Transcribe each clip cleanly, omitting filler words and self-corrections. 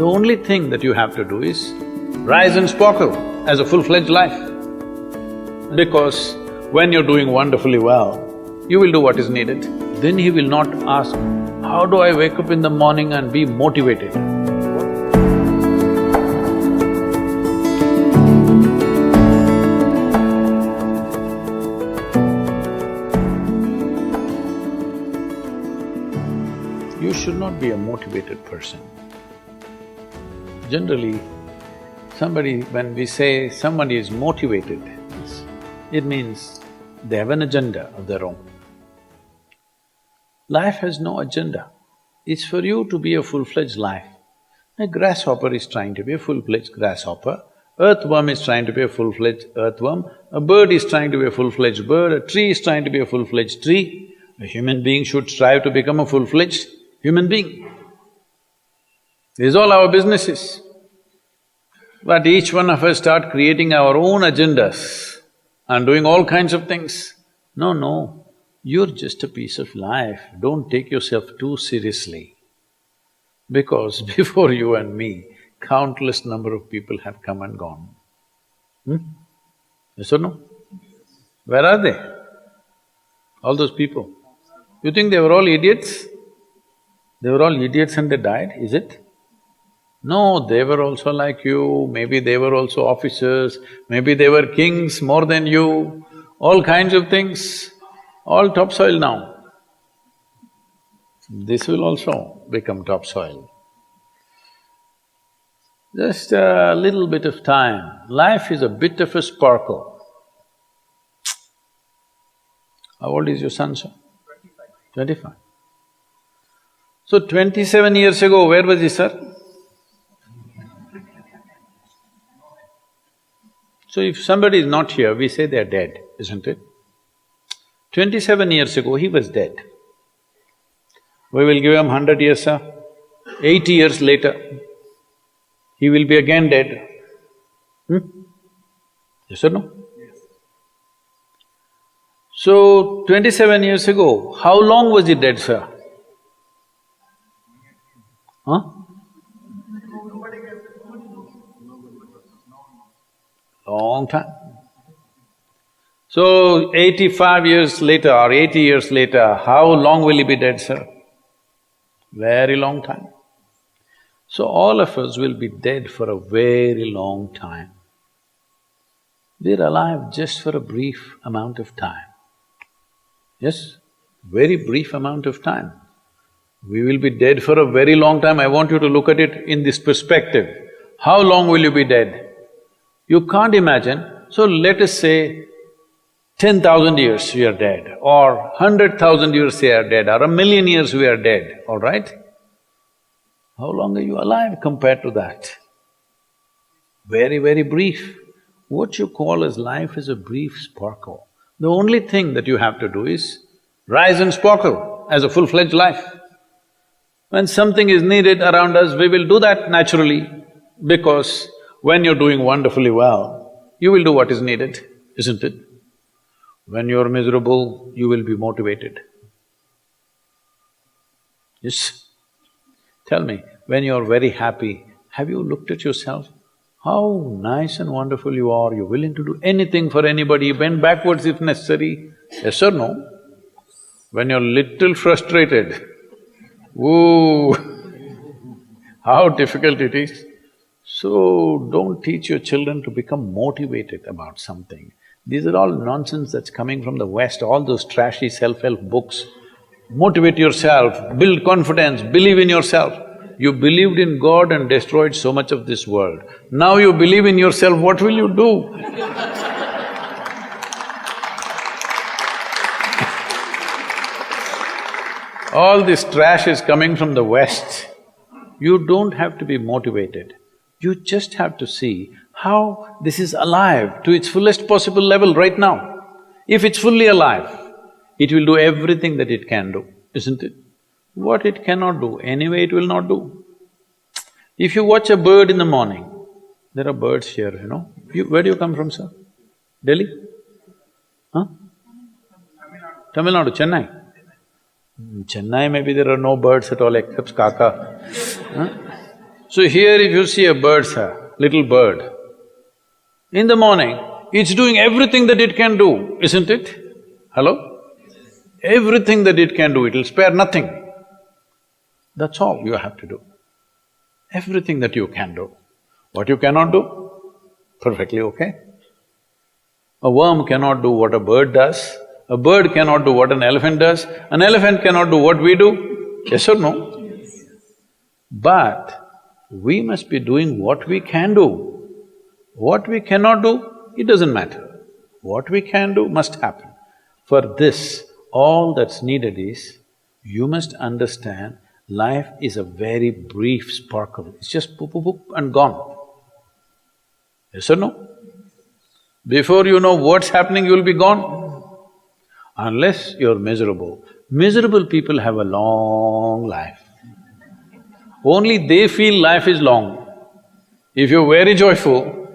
The only thing that you have to do is rise and sparkle as a full-fledged life. Because when you're doing wonderfully well, you will do what is needed. Then he will not ask, how do I wake up in the morning and be motivated? You should not be a motivated person. Generally, when we say somebody is motivated, it means they have an agenda of their own. Life has no agenda. It's for you to be a full-fledged life. A grasshopper is trying to be a full-fledged grasshopper, earthworm is trying to be a full-fledged earthworm, a bird is trying to be a full-fledged bird, a tree is trying to be a full-fledged tree. A human being should strive to become a full-fledged human being. This is all our businesses. But each one of us start creating our own agendas and doing all kinds of things. No, you're just a piece of life, don't take yourself too seriously. Because before you and me, countless number of people have come and gone. Yes or no? Where are they? All those people. You think they were all idiots? They were all idiots and they died, is it? No, they were also like you, maybe they were also officers, maybe they were kings more than you, all kinds of things, all topsoil now. This will also become topsoil. Just a little bit of time, life is a bit of a sparkle. How old is your son, sir? 25. So 27 years ago, where was he, sir? So if somebody is not here, we say they're dead, isn't it? 27 years ago, he was dead. We will give him 100 years, sir. 80 years later, he will be again dead. Yes or no? Yes. So, 27 years ago, how long was he dead, sir? Huh? Long time. So, 85 years later or 80 years later, how long will he be dead, sir? Very long time. So, all of us will be dead for a very long time. We're alive just for a brief amount of time. Yes, very brief amount of time. We will be dead for a very long time. I want you to look at it in this perspective. How long will you be dead? You can't imagine, so let us say 10,000 years we are dead, or 100,000 years we are dead, or 1,000,000 years we are dead, all right? How long are you alive compared to that? Very, very brief. What you call as life is a brief sparkle. The only thing that you have to do is rise and sparkle as a full-fledged life. When something is needed around us, we will do that naturally, because when you're doing wonderfully well, you will do what is needed, isn't it? When you're miserable, you will be motivated. Yes? Tell me, when you're very happy, have you looked at yourself? How nice and wonderful you are, you're willing to do anything for anybody, bend backwards if necessary. Yes or no? When you're little frustrated, ooh, how difficult it is. So, don't teach your children to become motivated about something. These are all nonsense that's coming from the West, all those trashy self-help books. Motivate yourself, build confidence, believe in yourself. You believed in God and destroyed so much of this world. Now you believe in yourself, what will you do? All this trash is coming from the West. You don't have to be motivated. You just have to see how this is alive to its fullest possible level right now. If it's fully alive, it will do everything that it can do, isn't it? What it cannot do, anyway it will not do. If you watch a bird in the morning, there are birds here, you know. Where do you come from, sir? Delhi? Huh? Tamil Nadu, Chennai? Chennai maybe there are no birds at all except kaka. Huh? So here if you see a bird, sir, little bird, in the morning, it's doing everything that it can do, isn't it? Hello? Everything that it can do, it'll spare nothing. That's all you have to do. Everything that you can do. What you cannot do, perfectly okay. A worm cannot do what a bird does, a bird cannot do what an elephant does, an elephant cannot do what we do, yes or no? Yes. But we must be doing what we can do. What we cannot do, it doesn't matter. What we can do must happen. For this, all that's needed is, you must understand, life is a very brief sparkle, it's just poop, poop, poop and gone. Yes or no? Before you know what's happening, you'll be gone. Unless you're miserable. Miserable people have a long life. Only they feel life is long. If you're very joyful,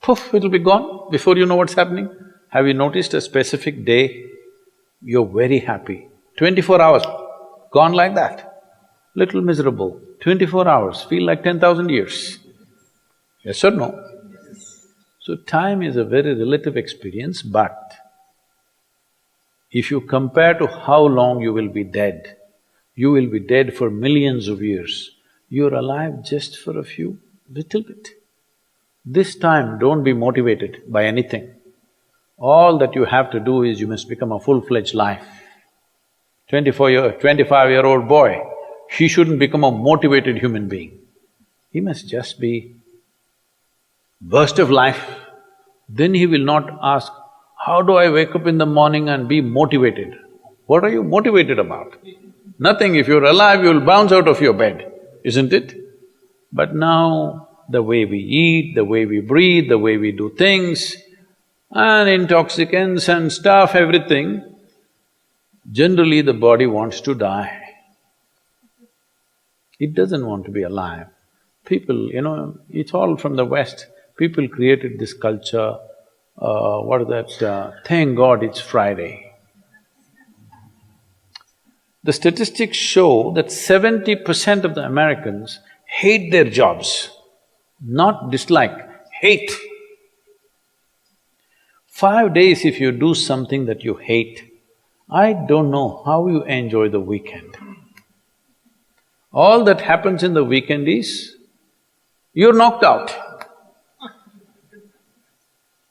poof, it'll be gone before you know what's happening. Have you noticed a specific day, you're very happy, 24 hours, gone like that. Little miserable, 24 hours, feel like 10,000 years. Yes or no? So time is a very relative experience, but if you compare to how long you will be dead, you will be dead for millions of years. You're alive just for a few, little bit. This time, don't be motivated by anything. All that you have to do is you must become a full-fledged life. 25-year-old boy, he shouldn't become a motivated human being. He must just be burst of life. Then he will not ask, how do I wake up in the morning and be motivated? What are you motivated about? Nothing. If you're alive, you'll bounce out of your bed, isn't it? But now, the way we eat, the way we breathe, the way we do things, and intoxicants and stuff, everything, generally the body wants to die. It doesn't want to be alive. People, it's all from the West. People created this culture, thank God it's Friday. The statistics show that 70% of the Americans hate their jobs, not dislike, hate. 5 days if you do something that you hate, I don't know how you enjoy the weekend. All that happens in the weekend is, you're knocked out.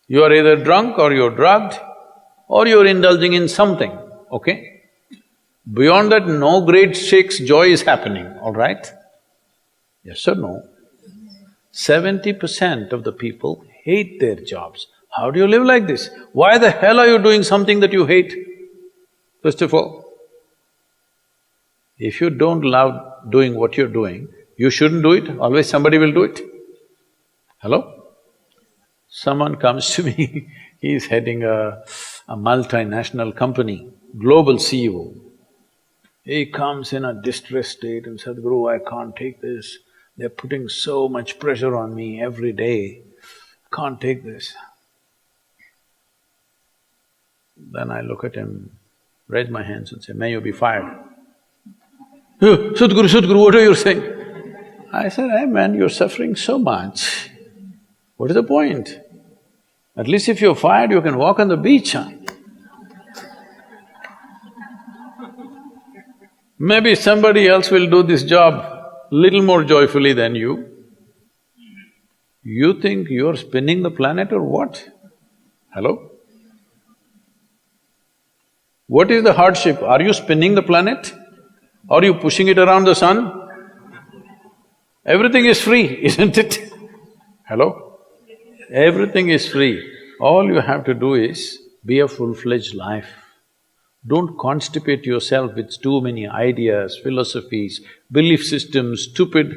You are either drunk or you're drugged or you're indulging in something, okay? Beyond that, no great shakes joy is happening, all right? Yes or no? 70% of the people hate their jobs. How do you live like this? Why the hell are you doing something that you hate? First of all, if you don't love doing what you're doing, you shouldn't do it, always somebody will do it. Hello? Someone comes to me, he's heading a multinational company, global CEO. He comes in a distressed state and said, Sadhguru, I can't take this. They're putting so much pressure on me every day, can't take this. Then I look at him, raise my hands and say, may you be fired. Sadhguru, Sadhguru, what are you saying? I said, hey man, you're suffering so much. What is the point? At least if you're fired, you can walk on the beach, huh? Maybe somebody else will do this job little more joyfully than you. You think you're spinning the planet or what? Hello? What is the hardship? Are you spinning the planet? Are you pushing it around the sun? Everything is free, isn't it? Hello? Everything is free. All you have to do is be a full-fledged life. Don't constipate yourself with too many ideas, philosophies, belief systems, stupid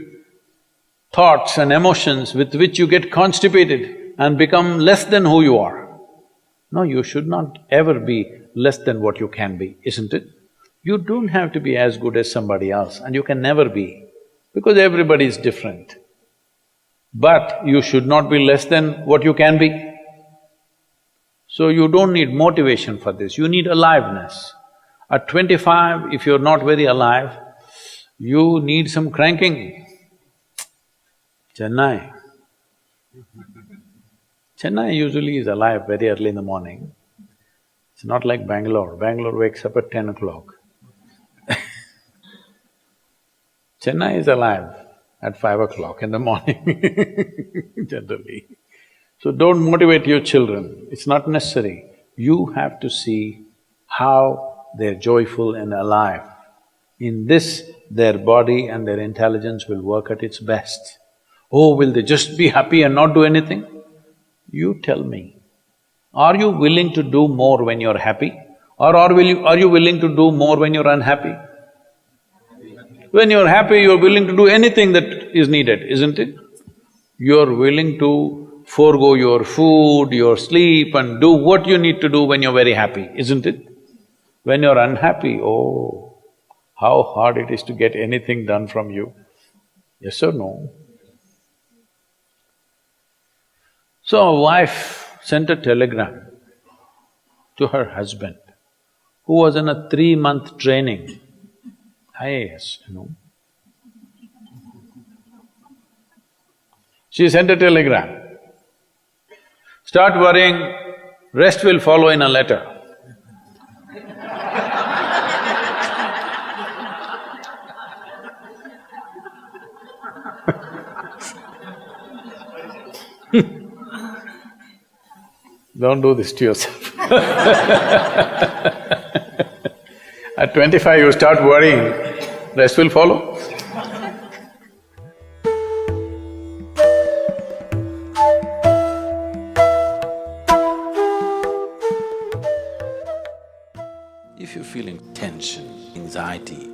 thoughts and emotions with which you get constipated and become less than who you are. No, you should not ever be less than what you can be, isn't it? You don't have to be as good as somebody else, and you can never be, because everybody is different. But you should not be less than what you can be. So you don't need motivation for this, you need aliveness. At 25, if you're not very alive, you need some cranking. Chennai. Chennai usually is alive very early in the morning. It's not like Bangalore. Bangalore wakes up at 10 o'clock. Chennai is alive at 5 o'clock in the morning, generally. So don't motivate your children, it's not necessary. You have to see how they're joyful and alive. In this, their body and their intelligence will work at its best. Oh, will they just be happy and not do anything? You tell me, are you willing to do more when you're happy? Or are you willing to do more when you're unhappy? When you're happy, you're willing to do anything that is needed, isn't it? You're willing to forego your food, your sleep and do what you need to do when you're very happy, isn't it? When you're unhappy, oh, how hard it is to get anything done from you. Yes or no? So a wife sent a telegram to her husband, who was in a 3-month training, IAS, you know. She sent a telegram, start worrying, rest will follow in a letter. Don't do this to yourself. At 25 you start worrying, rest will follow. If you're feeling tension, anxiety,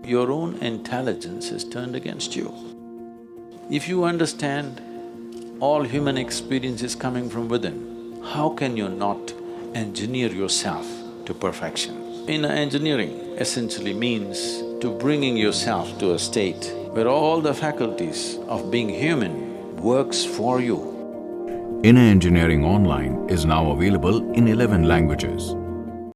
your own intelligence is turned against you. If you understand all human experience is coming from within, how can you not engineer yourself to perfection? Engineering essentially means to bringing yourself to a state where all the faculties of being human works for you. Inner Engineering Online is now available in 11 languages.